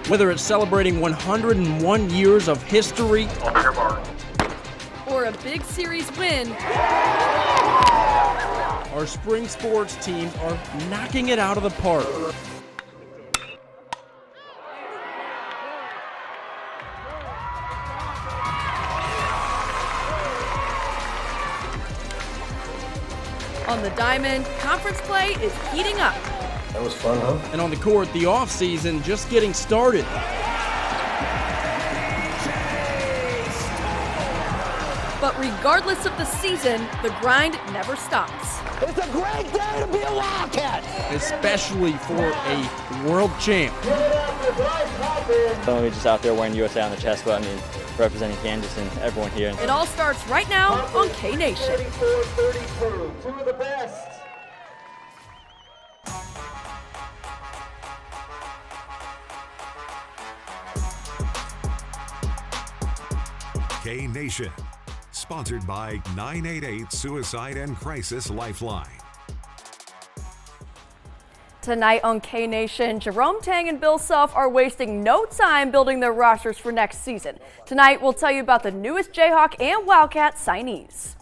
Whether it's celebrating 101 years of history or a big series win, our spring sports teams are knocking it out of the park. On the diamond, conference play is heating up. That was fun, huh? And on the court, the offseason just getting started. But regardless of the season, the grind never stops. It's a great day to be a Wildcat! Especially for a world champ. So we're just out there wearing USA on the chest, but I mean, representing Kansas and everyone here. It all starts right now on K-Nation. 34-32, two of the best. K-Nation, sponsored by 988 Suicide and Crisis Lifeline. Tonight on K-Nation, Jerome Tang and Bill Self are wasting no time building their rosters for next season. Tonight, we'll tell you about the newest Jayhawk and Wildcat signees.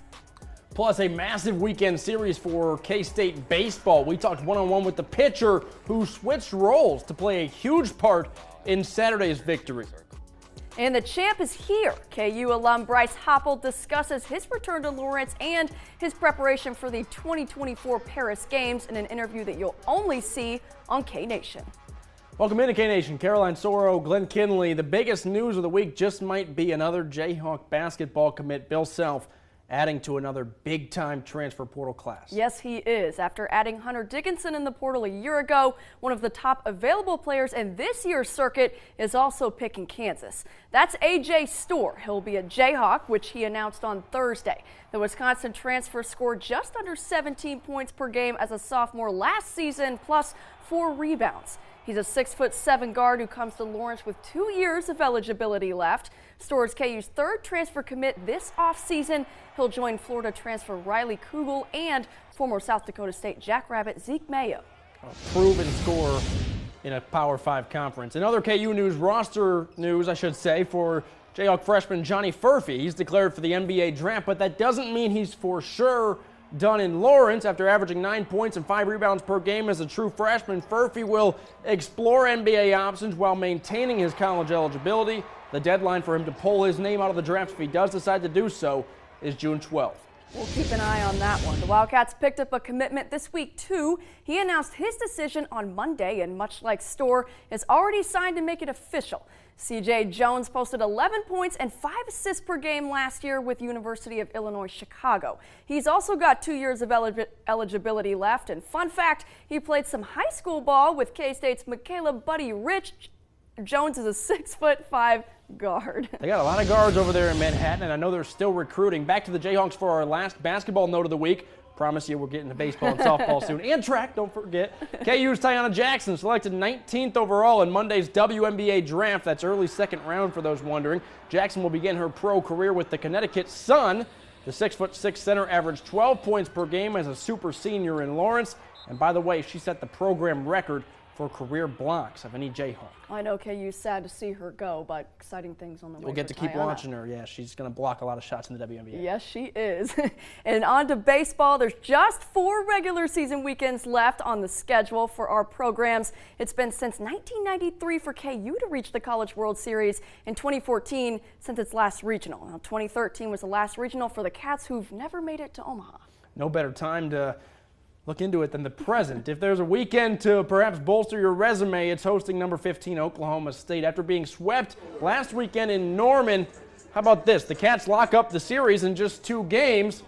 Plus a massive weekend series for K-State baseball. We talked one-on-one with the pitcher who switched roles to play a huge part in Saturday's victory. And the champ is here. KU alum Bryce Hoppel discusses his return to Lawrence and his preparation for the 2024 Paris Games in an interview that you'll only see on K-Nation. Welcome into K-Nation. Caroline Soro, Glenn Kinley. The biggest news of the week just might be another Jayhawk basketball commit, Bill Self, adding to another big-time transfer portal class. Yes, he is. After adding Hunter Dickinson in the portal a year ago, one of the top available players in this year's circuit is also picking Kansas. That's A.J. Storr. He'll be a Jayhawk, which he announced on Thursday. The Wisconsin transfer scored just under 17 points per game as a sophomore last season, plus 4 rebounds. He's a 6'7" guard who comes to Lawrence with 2 years of eligibility left. Storr is KU's third transfer commit this offseason. He'll join Florida transfer Riley Kugel and former South Dakota State Jackrabbit Zeke Mayo. A proven scorer in a Power 5 conference. In other KU news, roster news, I should say, for Jayhawk freshman Johnny Furphy. He's declared for the NBA draft, but that doesn't mean he's for sure done in Lawrence. After averaging 9 points and 5 rebounds per game as a true freshman, Furphy will explore NBA options while maintaining his college eligibility. The deadline for him to pull his name out of the draft, if he does decide to do so, is June 12th. We'll keep an eye on that one. The Wildcats picked up a commitment this week, too. He announced his decision on Monday, and much like Storr, is already signed to make it official. C.J. Jones posted 11 points and 5 assists per game last year with University of Illinois Chicago. He's also got 2 years of eligibility left, and fun fact, he played some high school ball with K-State's Michaela Buddy Rich. Jones is a 6'5" guard. They got a lot of guards over there in Manhattan, and I know they're still recruiting. Back to the Jayhawks for our last basketball note of the week. Promise you we're getting to baseball and softball soon. And track, don't forget. KU's Tiana Jackson selected 19th overall in Monday's WNBA draft. That's early second round for those wondering. Jackson will begin her pro career with the Connecticut Sun. The 6'6" center averaged 12 points per game as a super senior in Lawrence. And by the way, she set the program record for career blocks of any Jayhawk. I know KU's sad to see her go, but exciting things on the way. We'll get to keep watching her. Yeah, she's going to block a lot of shots in the WNBA. Yes, she is. And on to baseball. There's just 4 regular season weekends left on the schedule for our programs. It's been since 1993 for KU to reach the College World Series. In 2014, since its last regional. Now, 2013 was the last regional for the Cats, who've never made it to Omaha. No better time to look into it than the present. If there's a weekend to perhaps bolster your resume, it's hosting number 15 Oklahoma State. After being swept last weekend in Norman, how about this? The Cats lock up the series in just 2 games.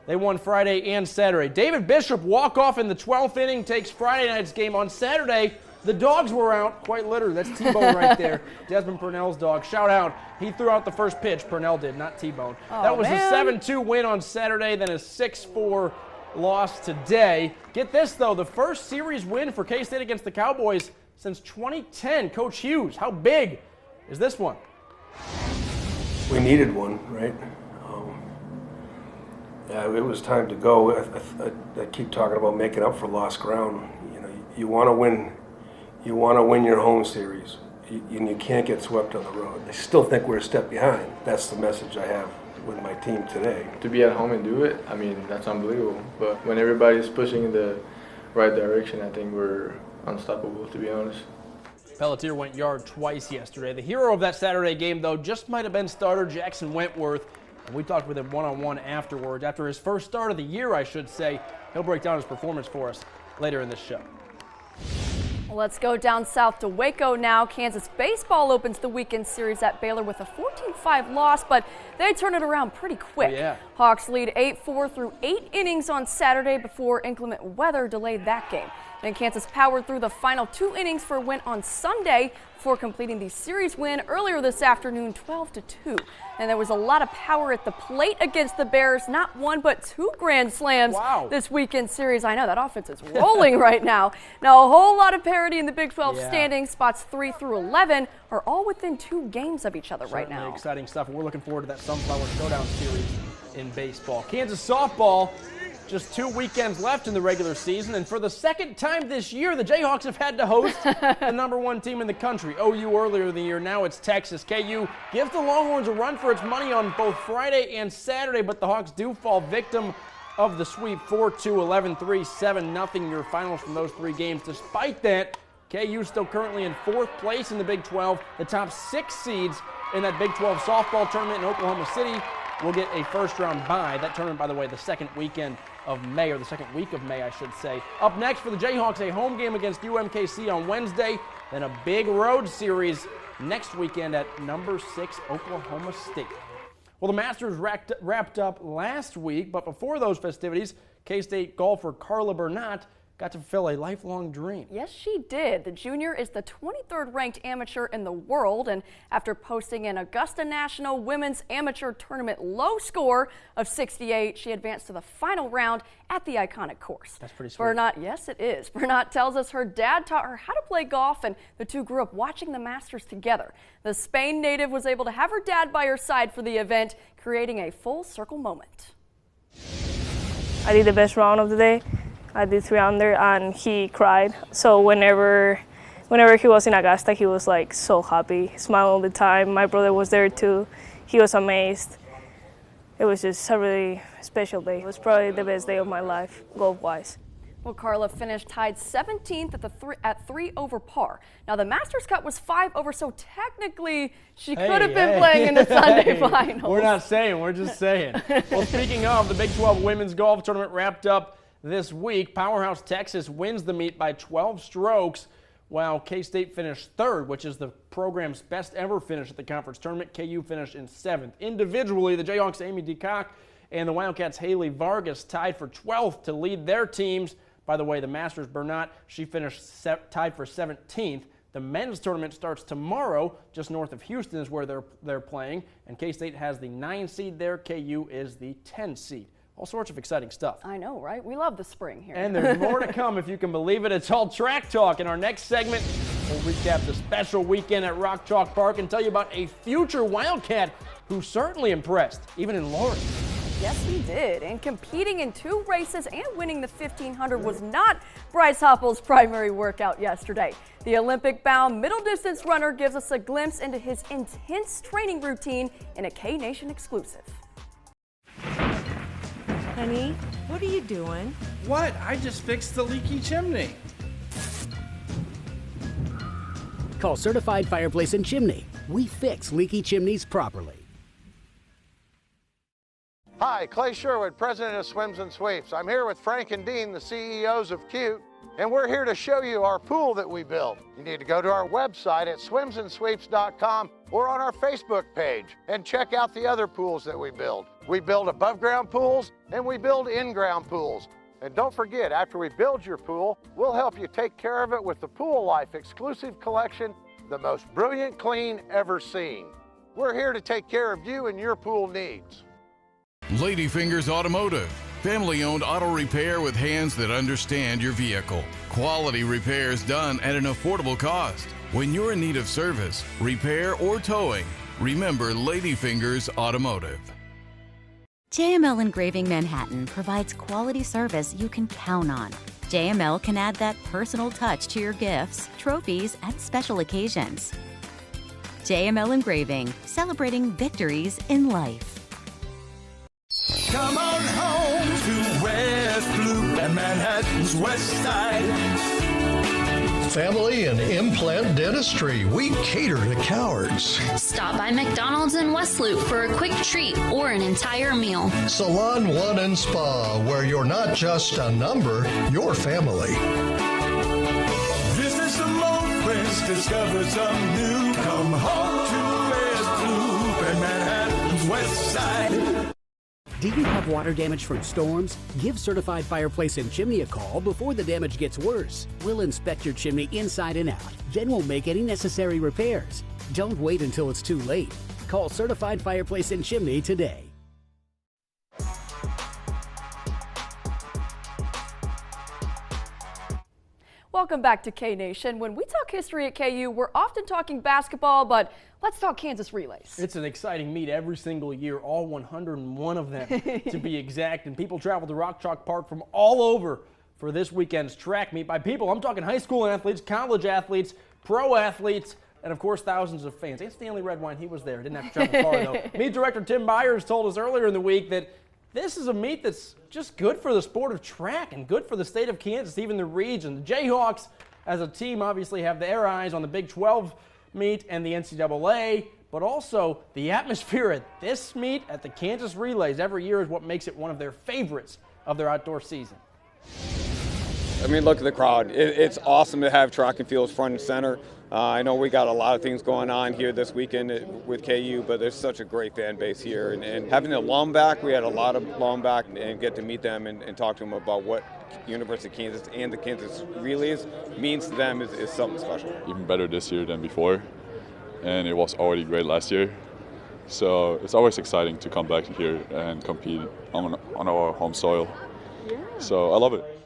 They won Friday and Saturday. David Bishop walk-off in the 12th inning takes Friday night's game. On Saturday, the dogs were out, quite literally. That's T-Bone right there, Desmond Purnell's dog. Shout out. He threw out the first pitch. Purnell did, not T-Bone. That was a 7-2 win on Saturday, then a 6-4 loss today. Get this, though, the first series win for K-State against the Cowboys since 2010. Coach Hughes, how big is this one? We needed one, right? Yeah, it was time to go. I keep talking about making up for lost ground. You know, you want to win. You want to win your home series. you can't get swept on the road. I still think we're a step behind. That's the message I have with my team today. To be at home and do it, I mean, that's unbelievable. But when everybody's pushing in the right direction, I think we're unstoppable, to be honest. Pelletier went yard twice yesterday. The hero of that Saturday game, though, just might have been starter Jackson Wentworth. And we talked with him one-on-one afterwards. After his first start of the year, I should say. He'll break down his performance for us later in this show. Let's go down south to Waco now. Kansas baseball opens the weekend series at Baylor with a 14-5 loss, but they turn it around pretty quick. Oh, yeah. Hawks lead 8-4 through 8 innings on Saturday before inclement weather delayed that game. Then Kansas powered through the final 2 innings for a win on Sunday before completing the series win earlier this afternoon, 12-2. And there was a lot of power at the plate against the Bears. Not 1 but 2 grand slams this weekend series. I know that offense is rolling right now. Now a whole lot of parity in the Big 12 standings. Spots 3 through 11 are all within 2 games of each other right now. Exciting stuff. We're looking forward to that Sunflower Showdown series in baseball. Kansas softball. Just 2 weekends left in the regular season, and for the second time this year, the Jayhawks have had to host the #1 team in the country. OU earlier in the year, now it's Texas. KU gives the Longhorns a run for its money on both Friday and Saturday, but the Hawks do fall victim of the sweep. 4-2, 11-3, 7-0 your finals from those 3 games. Despite that, KU still currently in 4th place in the Big 12. The top 6 seeds in that Big 12 softball tournament in Oklahoma City will get a first-round bye. That tournament, by the way, the second weekend of May, or the second week of May, I should say. Up next for the Jayhawks, a home game against UMKC on Wednesday, then a big road series next weekend at #6 Oklahoma State. Well, the Masters wrapped up last week, but before those festivities, K-State golfer Carla Bernat got to fulfill a lifelong dream. Yes, she did. The junior is the 23rd ranked amateur in the world, and after posting an Augusta National Women's Amateur Tournament low score of 68, she advanced to the final round at the iconic course. That's pretty sweet. Bernat, yes it is. Bernat tells us her dad taught her how to play golf, and the two grew up watching the Masters together. The Spain native was able to have her dad by her side for the event, creating a full circle moment. I did the best round of the day. I did 3 under and he cried. So whenever he was in Augusta, he was like so happy, he smiled all the time. My brother was there too. He was amazed. It was just a really special day. It was probably the best day of my life, golf-wise. Well, Carla finished tied 17th at 3 over par. Now, the Masters cut was 5 over, so technically she could have been playing in the Sunday finals. We're not saying, we're just saying. Well, speaking of, the Big 12 women's golf tournament wrapped up this week. Powerhouse Texas wins the meet by 12 strokes, while K-State finished 3rd, which is the program's best ever finish at the conference tournament. KU finished in 7th. Individually, the Jayhawks' Amy DeCock and the Wildcats' Haley Vargas tied for 12th to lead their teams. By the way, the Masters Bernat, she finished tied for 17th. The men's tournament starts tomorrow, just north of Houston is where they're playing, and K-State has the 9 seed there. KU is the 10 seed. All sorts of exciting stuff. I know, right? We love the spring here. And there's more to come, if you can believe it. It's all track talk. In our next segment, we'll recap the special weekend at Rock Chalk Park and tell you about a future Wildcat who certainly impressed, even in Lawrence. Yes, he did. And competing in 2 races and winning the 1500 was not Bryce Hoppel's primary workout yesterday. The Olympic-bound middle-distance runner gives us a glimpse into his intense training routine in a K-Nation exclusive. Honey, what are you doing? What? I just fixed the leaky chimney. Call Certified Fireplace and Chimney. We fix leaky chimneys properly. Hi, Clay Sherwood, president of Swims and Sweeps. I'm here with Frank and Dean, the CEOs of Cute, and we're here to show you our pool that we built. You need to go to our website at swimsandsweeps.com or on our Facebook page and check out the other pools that we build. We build above-ground pools and we build in-ground pools. And don't forget, after we build your pool, we'll help you take care of it with the Pool Life exclusive collection, the most brilliant clean ever seen. We're here to take care of you and your pool needs. Ladyfingers Automotive. Family-owned auto repair with hands that understand your vehicle. Quality repairs done at an affordable cost. When you're in need of service, repair, or towing, remember Ladyfingers Automotive. JML Engraving Manhattan provides quality service you can count on. JML can add that personal touch to your gifts, trophies, and special occasions. JML Engraving, celebrating victories in life. Come on home to West Loop and Manhattan's West Side. Family and implant dentistry. We cater to cowards. Stop by McDonald's in West Loop for a quick treat or an entire meal. Salon One and Spa, where you're not just a number, you're family. Visit some old friends, discover some new. Come home to West Loop and Manhattan's West Side. Do you have water damage from storms? Give Certified Fireplace and Chimney a call before the damage gets worse. We'll inspect your chimney inside and out. Then we'll make any necessary repairs. Don't wait until it's too late. Call Certified Fireplace and Chimney today. Welcome back to K-Nation. When we talk history at KU, we're often talking basketball, but let's talk Kansas relays. It's an exciting meet every single year, all 101 of them to be exact. And people travel to Rock Chalk Park from all over for this weekend's track meet. By people, I'm talking high school athletes, college athletes, pro athletes, and of course thousands of fans. And Stanley Redwine, he was there. Didn't have to travel far though. Meet director Tim Byers told us earlier in the week that this is a meet that's just good for the sport of track and good for the state of Kansas, even the region. The Jayhawks, as a team, obviously have their eyes on the Big 12 meet and the NCAA, but also the atmosphere at this meet at the Kansas Relays every year is what makes it one of their favorites of their outdoor season. I mean, look at the crowd. It's awesome to have track and field front and center. I know we got a lot of things going on here this weekend with KU, but there's such a great fan base here. And having the alum back, we had a lot of alum back and get to meet them and talk to them about what University of Kansas and the Kansas Relays means to them is something special. Even better this year than before, and it was already great last year. So it's always exciting to come back here and compete on our home soil. Yeah. So I love it.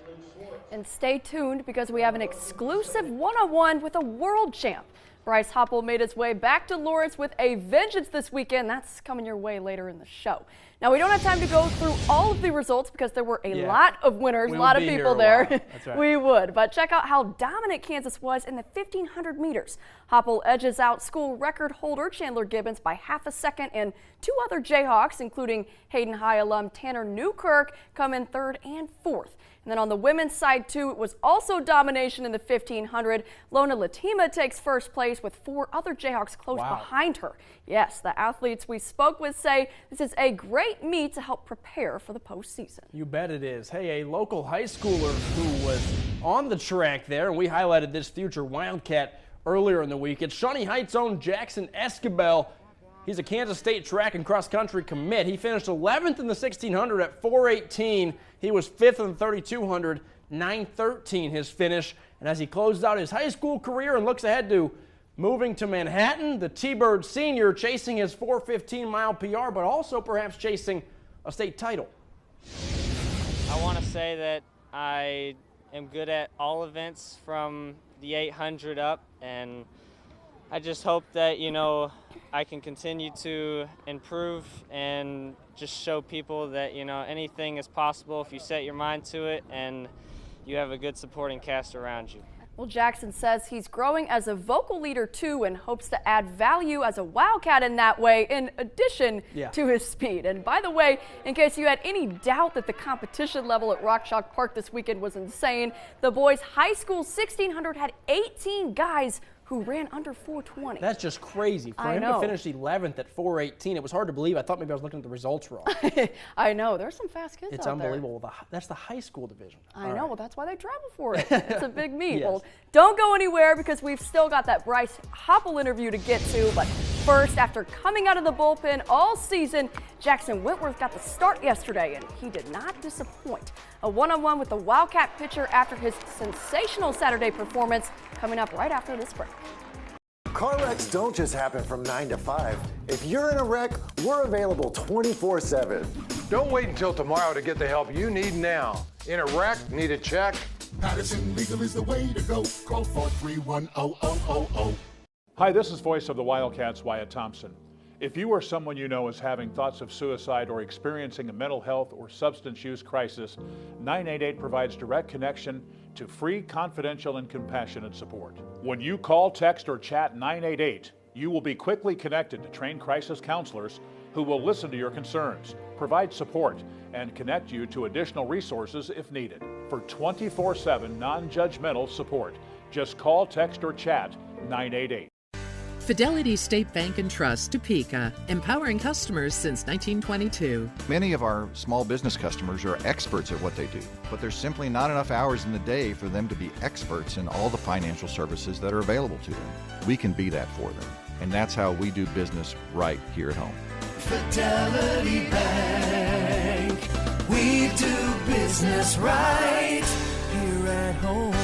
And stay tuned because we have an exclusive one-on-one with a world champ. Bryce Hoppel made his way back to Lawrence with a vengeance this weekend. That's coming your way later in the show. Now, we don't have time to go through all of the results because there were a lot of winners, a lot of people there. That's right. We would, but check out how dominant Kansas was in the 1,500 meters. Hoppel edges out school record holder Chandler Gibbons by half a second, and two other Jayhawks, including Hayden High alum Tanner Newkirk, come in third and fourth. And then on the women's side, too, it was also domination in the 1,500. Lona Latima takes first place with four other Jayhawks close behind her. Yes, the athletes we spoke with say this is a great meet to help prepare for the postseason. You bet it is. Hey, a local high schooler who was on the track there, and we highlighted this future Wildcat earlier in the week. It's Shawnee Heights' own Jackson Escabel. He's a Kansas State track and cross country commit. He finished 11th in the 1,600 at 4:18. He was 5th in the 3,200, 9:13 his finish. And as he closes out his high school career and looks ahead to moving to Manhattan, the T-Bird senior chasing his 4:15 mile PR, but also perhaps chasing a state title. I want to say that I am good at all events from the 800 up, and I just hope that, you know, I can continue to improve and just show people that, you know, anything is possible if you set your mind to it and you have a good supporting cast around you. Well, Jackson says he's growing as a vocal leader too and hopes to add value as a Wildcat in that way in addition to his speed. And by the way, in case you had any doubt that the competition level at Rock Chalk Park this weekend was insane, the boys' high school 1,600 had 18 guys who ran under 4:20. That's just crazy. For him to finish 11th at 4:18, it was hard to believe. I thought maybe I was looking at the results wrong. I know. There's some fast kids out there. It's unbelievable. That's the high school division. I know. Well, that's why they travel for it. It's a big meet. Yes. Well, don't go anywhere because we've still got that Bryce Hoppel interview to get to. But first, after coming out of the bullpen all season, Jackson Wentworth got the start yesterday, and he did not disappoint. A one-on-one with the Wildcat pitcher after his sensational Saturday performance coming up right after this break. Car wrecks don't just happen from 9 to 5. If you're in a wreck, we're available 24/7. Don't wait until tomorrow to get the help you need now. In a wreck, need a check? Patterson Legal is the way to go. Call 431-0000. Hi, this is Voice of the Wildcats, Wyatt Thompson. If you or someone you know is having thoughts of suicide or experiencing a mental health or substance use crisis, 988 provides direct connection to free, confidential, and compassionate support. When you call, text, or chat 988, You will be quickly connected to trained crisis counselors who will listen to your concerns, provide support, and connect you to additional resources if needed. For 24/7 non-judgmental support, just call, text, or chat 988. Fidelity State Bank and Trust, Topeka, empowering customers since 1922. Many of our small business customers are experts at what they do, but there's simply not enough hours in the day for them to be experts in all the financial services that are available to them. We can be that for them, and that's how we do business right here at home. Fidelity Bank, we do business right here at home.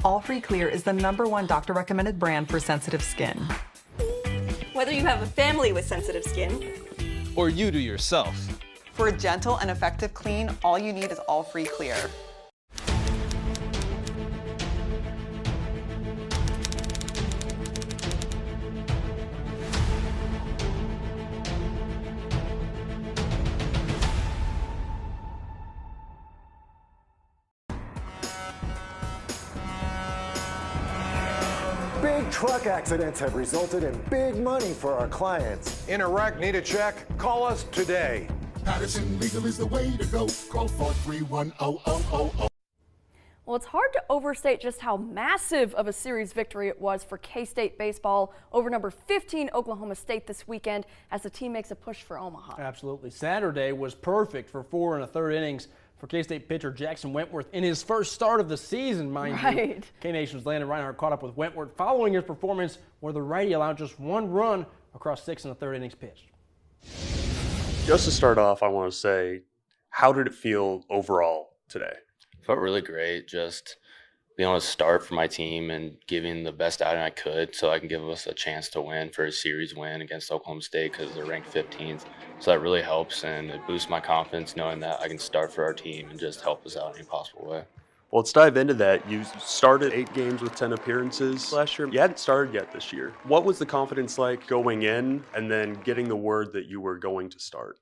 All Free Clear is the #1 doctor-recommended brand for sensitive skin. Whether you have a family with sensitive skin, or you do yourself. For a gentle and effective clean, all you need is All Free Clear. Big truck accidents have resulted in big money for our clients. In a wreck, need a check? Call us today. Patterson Legal is the way to go. Call 431-0000. Well, it's hard to overstate just how massive of a series victory it was for K-State baseball over number 15 Oklahoma State this weekend as the team makes a push for Omaha. Absolutely. Saturday was perfect for 4 1/3 innings for K-State pitcher Jackson Wentworth in his first start of the season, mind you. K-Nation's Landon Reinhardt caught up with Wentworth following his performance where the righty allowed just 1 run across 6 1/3 innings pitched. Just to start off, I want to say, how did it feel overall today? Felt really great, just being able to start for my team and giving the best outing I could so I can give us a chance to win for a series win against Oklahoma State because they're ranked 15th. So that really helps, and it boosts my confidence knowing that I can start for our team and just help us out in any possible way. Well, let's dive into that. You started 8 games with 10 appearances last year. You hadn't started yet this year. What was the confidence like going in and then getting the word that you were going to start?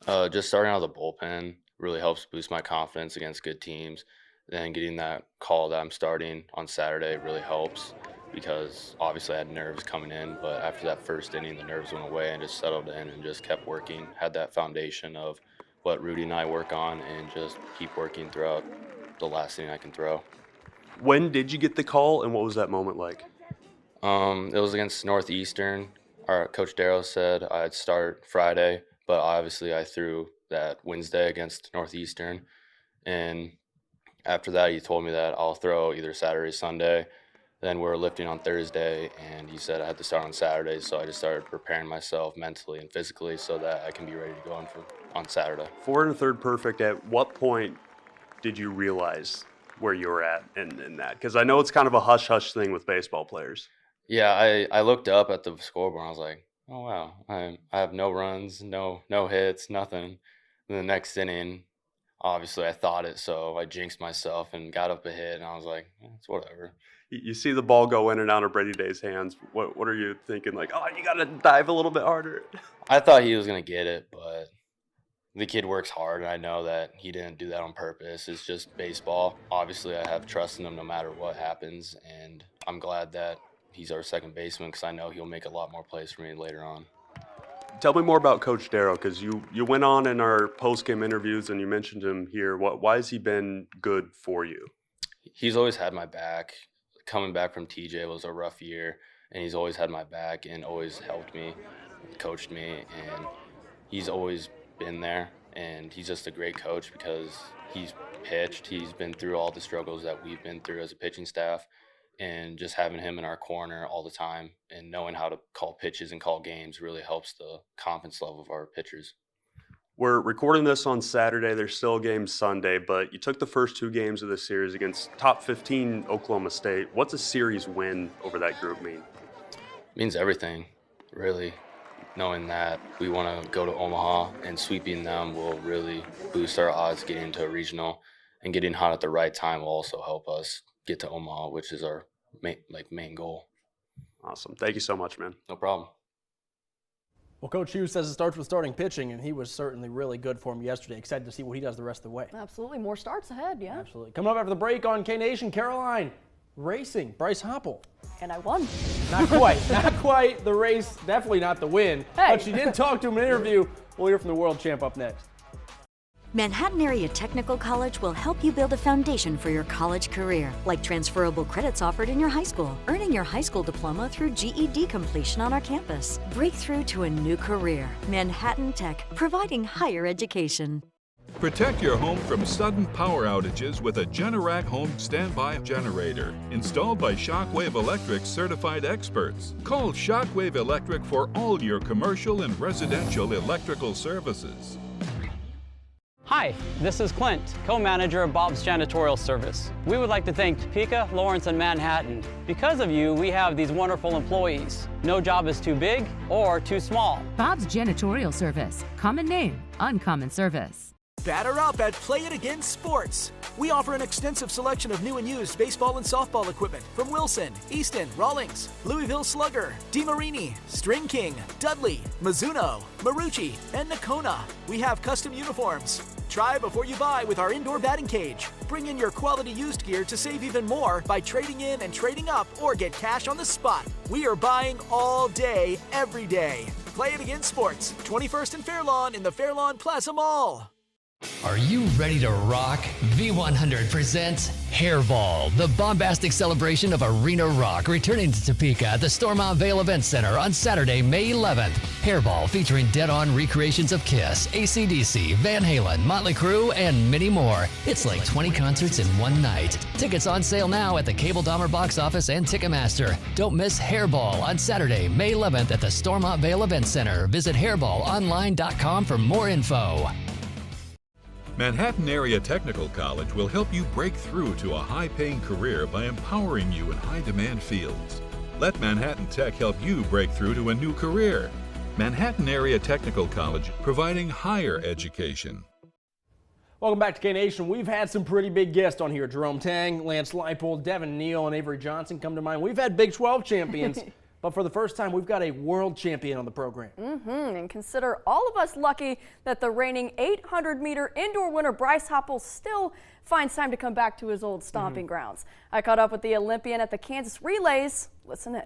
Just starting out of the bullpen really helps boost my confidence against good teams. Then getting that call that I'm starting on Saturday really helps because obviously I had nerves coming in, but after that first inning, the nerves went away and just settled in and just kept working. Had that foundation of what Rudy and I work on and just keep working throughout the last inning I can throw. When did you get the call and what was that moment like? It was against Northeastern. Our Coach Darrow said I'd start Friday, but obviously I threw that Wednesday against Northeastern. And after that, he told me that I'll throw either Saturday or Sunday. Then we were lifting on Thursday, and he said I had to start on Saturday, so I just started preparing myself mentally and physically so that I can be ready to go on Saturday. 4 1/3 perfect. At what point did you realize where you were at in that? Because I know it's kind of a hush-hush thing with baseball players. Yeah, I looked up at the scoreboard, and I was like, oh, wow, I have no runs, no hits, nothing. And the next inning, obviously I thought it, so I jinxed myself and got up a hit, and I was like, it's whatever. You see the ball go in and out of Brady Day's hands. What are you thinking? Like, oh, you got to dive a little bit harder. I thought he was going to get it, but the kid works hard, and I know that he didn't do that on purpose. It's just baseball. Obviously, I have trust in him no matter what happens, and I'm glad that he's our second baseman because I know he'll make a lot more plays for me later on. Tell me more about Coach Darrow, because you went on in our post-game interviews and you mentioned him here. Why has he been good for you? He's always had my back. Coming back from TJ was a rough year, and he's always had my back and always helped me, coached me, and he's always been there. And he's just a great coach because he's pitched. He's been through all the struggles that we've been through as a pitching staff, and just having him in our corner all the time and knowing how to call pitches and call games really helps the confidence level of our pitchers. We're recording this on Saturday. There's still a game Sunday, but you took the first 2 games of the series against top 15 Oklahoma State. What's a series win over that group mean? It means everything, really. Knowing that we want to go to Omaha and sweeping them will really boost our odds getting into a regional, and getting hot at the right time will also help us get to Omaha, which is our main goal. Awesome. Thank you so much, man. No problem. Well, Coach Hughes says it starts with starting pitching, and he was certainly really good for him yesterday. Excited to see what he does the rest of the way. Absolutely. More starts ahead, yeah. Absolutely. Coming up after the break on K-Nation, Caroline racing Bryce Hoppel. And I won. Not quite. Not quite the race. Definitely not the win. Hey. But she did talk to him in an interview. We'll hear from the world champ up next. Manhattan Area Technical College will help you build a foundation for your college career, like transferable credits offered in your high school, earning your high school diploma through GED completion on our campus. Break through to a new career. Manhattan Tech, providing higher education. Protect your home from sudden power outages with a Generac home standby generator, installed by Shockwave Electric certified experts. Call Shockwave Electric for all your commercial and residential electrical services. Hi, this is Clint, co-manager of Bob's Janitorial Service. We would like to thank Topeka, Lawrence, and Manhattan. Because of you, we have these wonderful employees. No job is too big or too small. Bob's Janitorial Service. Common name, uncommon service. Batter up at Play It Again Sports. We offer an extensive selection of new and used baseball and softball equipment from Wilson, Easton, Rawlings, Louisville Slugger, DeMarini, String King, Dudley, Mizuno, Marucci, and Nakona. We have custom uniforms. Try before you buy with our indoor batting cage. Bring in your quality used gear to save even more by trading in and trading up or get cash on the spot. We are buying all day, every day. Play It Again Sports, 21st and Fairlawn in the Fairlawn Plaza Mall. Are you ready to rock? V100 presents Hairball, the bombastic celebration of arena rock, returning to Topeka at the Stormont Vale Event Center on Saturday, May 11th. Hairball featuring dead-on recreations of Kiss, AC/DC, Van Halen, Motley Crue, and many more. It's like 20 concerts in one night. Tickets on sale now at the Cable Dahmer box office and Ticketmaster. Don't miss Hairball on Saturday, May 11th at the Stormont Vale Event Center. Visit hairballonline.com for more info. Manhattan Area Technical College will help you break through to a high-paying career by empowering you in high-demand fields. Let Manhattan Tech help you break through to a new career. Manhattan Area Technical College, providing higher education. Welcome back to K-Nation. We've had some pretty big guests on here. Jerome Tang, Lance Leipold, Devin Neal, and Avery Johnson come to mind. We've had Big 12 champions. But for the first time, we've got a world champion on the program. And consider all of us lucky that the reigning 800-meter indoor winner Bryce Hoppel still finds time to come back to his old stomping grounds. I caught up with the Olympian at the Kansas Relays. Listen in.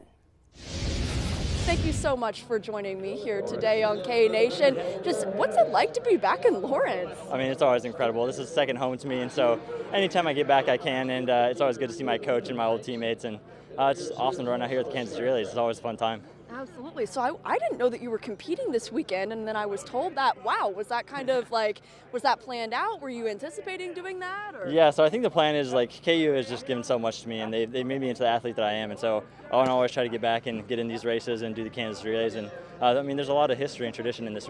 Thank you so much for joining me here today on K-Nation. Just what's it like to be back in Lawrence? I mean, it's always incredible. This is second home to me, and so anytime I get back, I can, and it's always good to see my coach and my old teammates, and it's awesome to run out here at the Kansas Relays. It's always a fun time. Absolutely. So I didn't know that you were competing this weekend, and then I was told that. Wow, was that kind of like, was that planned out? Were you anticipating doing that? Or? Yeah, so I think the plan is like KU has just given so much to me, and they made me into the athlete that I am, and so I want to always try to get back and get in these races and do the Kansas Relays. And I mean, there's a lot of history and tradition in this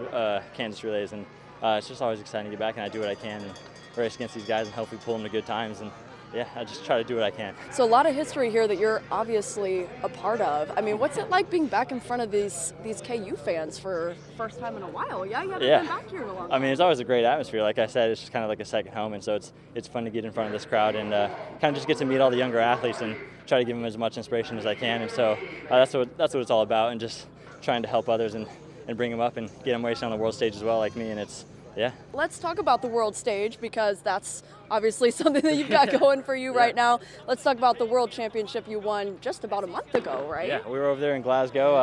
Kansas Relays, and it's just always exciting to get back, and I do what I can and race against these guys and hopefully pull them to good times. And yeah, I just try to do what I can. So a lot of history here that you're obviously a part of. I mean, what's it like being back in front of these KU fans for first time in a while? Yeah, you haven't been back here in a long time. I mean, it's always a great atmosphere. Like I said, it's just kind of like a second home, and so it's fun to get in front of this crowd and kind of just get to meet all the younger athletes and try to give them as much inspiration as I can. And so that's what it's all about, and just trying to help others and bring them up and get them racing on the world stage as well, like me. And yeah. Let's talk about the world stage, because that's obviously something that you've got going for you right now. Let's talk about the world championship you won just about a month ago, right? Yeah, we were over there in Glasgow.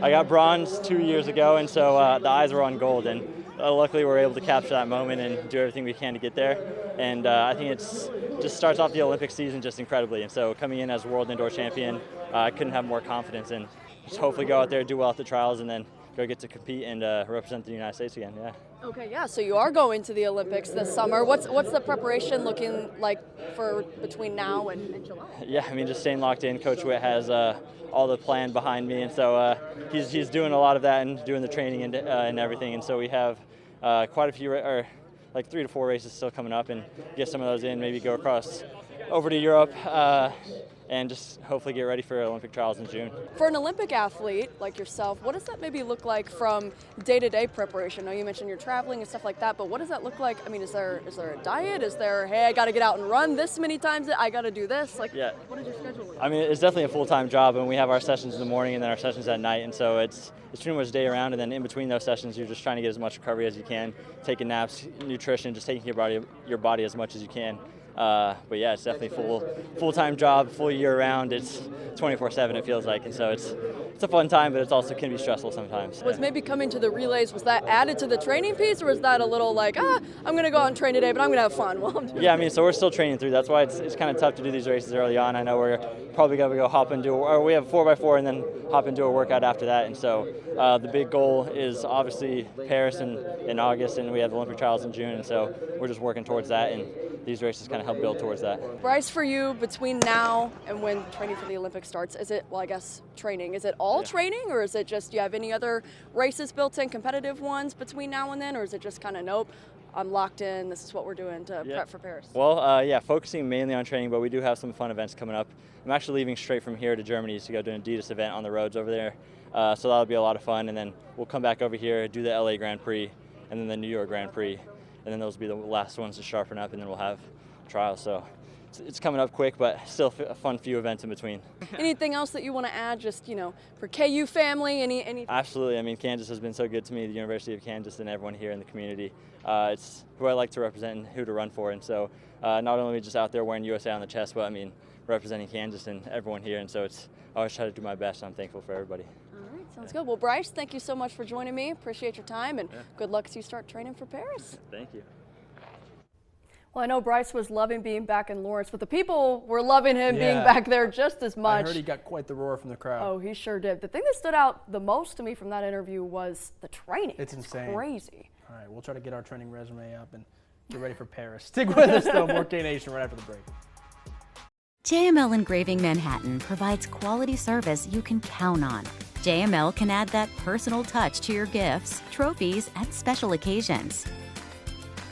I got bronze 2 years ago, and so the eyes were on gold, and luckily we were able to capture that moment and do everything we can to get there. And I think it's just starts off the Olympic season just incredibly. And so coming in as world indoor champion, I couldn't have more confidence, and just hopefully go out there, do well at the trials, and then go get to compete and represent the United States again. Yeah. Okay, yeah, so you are going to the Olympics this summer. What's the preparation looking like for between now and July? Yeah, I mean, just staying locked in. Coach Witt has all the plan behind me, and so he's doing a lot of that and doing the training and everything. And so we have quite a few, or like 3 to 4 races still coming up, and get some of those in, maybe go across over to Europe, and just hopefully get ready for Olympic trials in June. For an Olympic athlete like yourself, what does that maybe look like from day-to-day preparation? I know you mentioned you're traveling and stuff like that, but what does that look like? I mean, is there a diet? Is there, hey, I got to get out and run this many times, I got to do this? Like, yeah. What is your schedule like? I mean, it's definitely a full-time job, and we have our sessions in the morning and then our sessions at night, and so it's pretty much day around, and then in between those sessions, you're just trying to get as much recovery as you can, taking naps, nutrition, just taking your body as much as you can. But yeah, it's definitely full-time job, full year round. It's 24/7, it feels like, and so it's a fun time, but it also can be stressful sometimes. Was maybe coming to the relays, was that added to the training piece, or was that a little like, I'm going to go out and train today, but I'm going to have fun while I'm doing it? Yeah, I mean, so we're still training through. That's why it's kind of tough to do these races early on. I know we're probably going to go hop and do, or we have 4x4 and then hop and do a workout after that, and so the big goal is obviously Paris in August, and we have the Olympic trials in June, and so we're just working towards that, and these races kind of help build towards that. Bryce, for you, between now and when training for the Olympics starts, is it, well, I guess training, is it all training, or is it just, do you have any other races built in, competitive ones between now and then, or is it just kind of, nope, I'm locked in, this is what we're doing to prep for Paris? Well, yeah, focusing mainly on training, but we do have some fun events coming up. I'm actually leaving straight from here to Germany to go do an Adidas event on the roads over there, so that'll be a lot of fun, and then we'll come back over here, do the LA Grand Prix, and then the New York Grand Prix, and then those will be the last ones to sharpen up, and then we'll have trials. So it's coming up quick, but still a fun few events in between. Anything else that you want to add, just, for KU family, any? Absolutely. I mean, Kansas has been so good to me, the University of Kansas, and everyone here in the community. It's who I like to represent and who to run for, and so not only just out there wearing USA on the chest, but I mean representing Kansas and everyone here, and so I always try to do my best. I'm thankful for everybody. All right, sounds good. Well, Bryce, thank you so much for joining me. Appreciate your time, and good luck as you start training for Paris. Thank you. Well, I know Bryce was loving being back in Lawrence, but the people were loving him being back there just as much. I heard he got quite the roar from the crowd. Oh, he sure did. The thing that stood out the most to me from that interview was the training. It's insane. Crazy. All right, we'll try to get our training resume up and get ready for Paris. Stick with us, though. More K-Nation right after the break. JML Engraving Manhattan provides quality service you can count on. JML can add that personal touch to your gifts, trophies, and special occasions.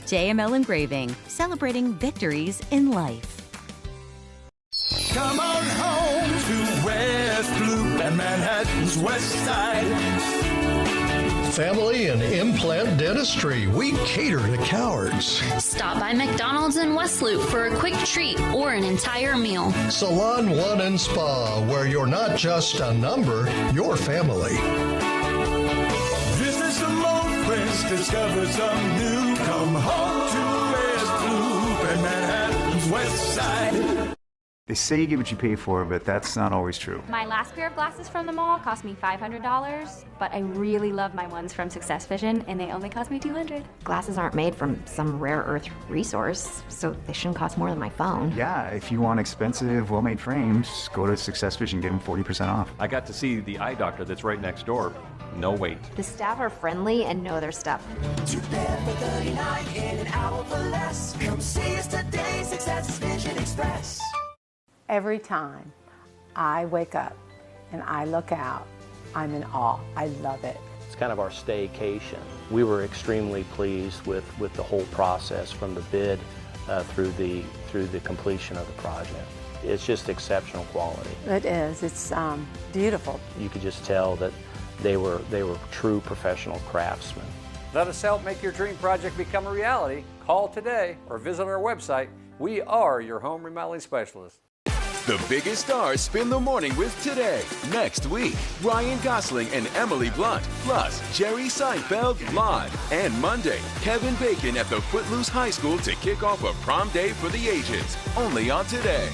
JML Engraving, celebrating victories in life. Come on home to West Loop and Manhattan's West Side. Family and implant dentistry. We cater to cowards. Stop by McDonald's in West Loop for a quick treat or an entire meal. Salon One and Spa, where you're not just a number, you're family. Visit some old friends, discover some new. Come home to West Loop and Manhattan's West Side. They say you get what you pay for, but that's not always true. My last pair of glasses from the mall cost me $500, but I really love my ones from Success Vision, and they only cost me $200. Glasses aren't made from some rare earth resource, so they shouldn't cost more than my phone. Yeah, if you want expensive, well-made frames, go to Success Vision, get them 40% off. I got to see the eye doctor that's right next door. No wait. The staff are friendly and know their stuff. $2 for $39 in an hour for less. Come see us today, Success Vision Express. Every time I wake up and I look out, I'm in awe. I love it. It's kind of our staycation. We were extremely pleased with the whole process, from the bid through the completion of the project. It's just exceptional quality. It is. It's beautiful. You could just tell that they were true professional craftsmen. Let us help make your dream project become a reality. Call today or visit our website. We are your home remodeling specialist. The biggest stars spend the morning with Today. Next week, Ryan Gosling and Emily Blunt, plus Jerry Seinfeld live. And Monday, Kevin Bacon at the Footloose High School to kick off a prom day for the ages. Only on Today.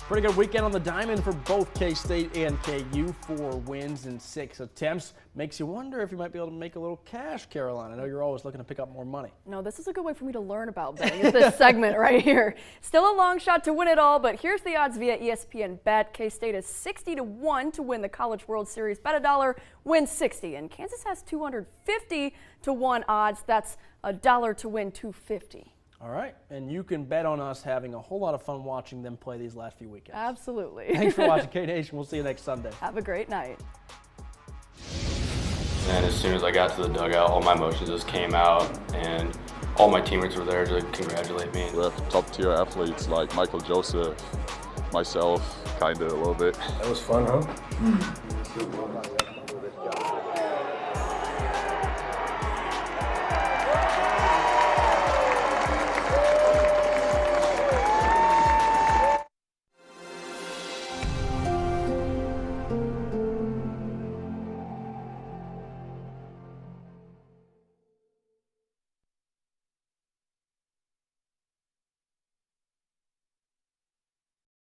Pretty good weekend on the diamond for both K-State and KU. 4 wins in 6 attempts. Makes you wonder if you might be able to make a little cash, Caroline. I know you're always looking to pick up more money. No, this is a good way for me to learn about betting. It's this segment right here. Still a long shot to win it all, but here's the odds via ESPN Bet. K-State is 60-1 to win the College World Series. Bet $1, win 60. And Kansas has 250-1 odds. That's $1 to win 250. All right, and you can bet on us having a whole lot of fun watching them play these last few weekends. Absolutely. Thanks for watching K-Nation. We'll see you next Sunday. Have a great night. And as soon as I got to the dugout, all my emotions just came out, and all my teammates were there to congratulate me. We have top-tier athletes like Michael Joseph, myself, kind of a little bit. That was fun, huh?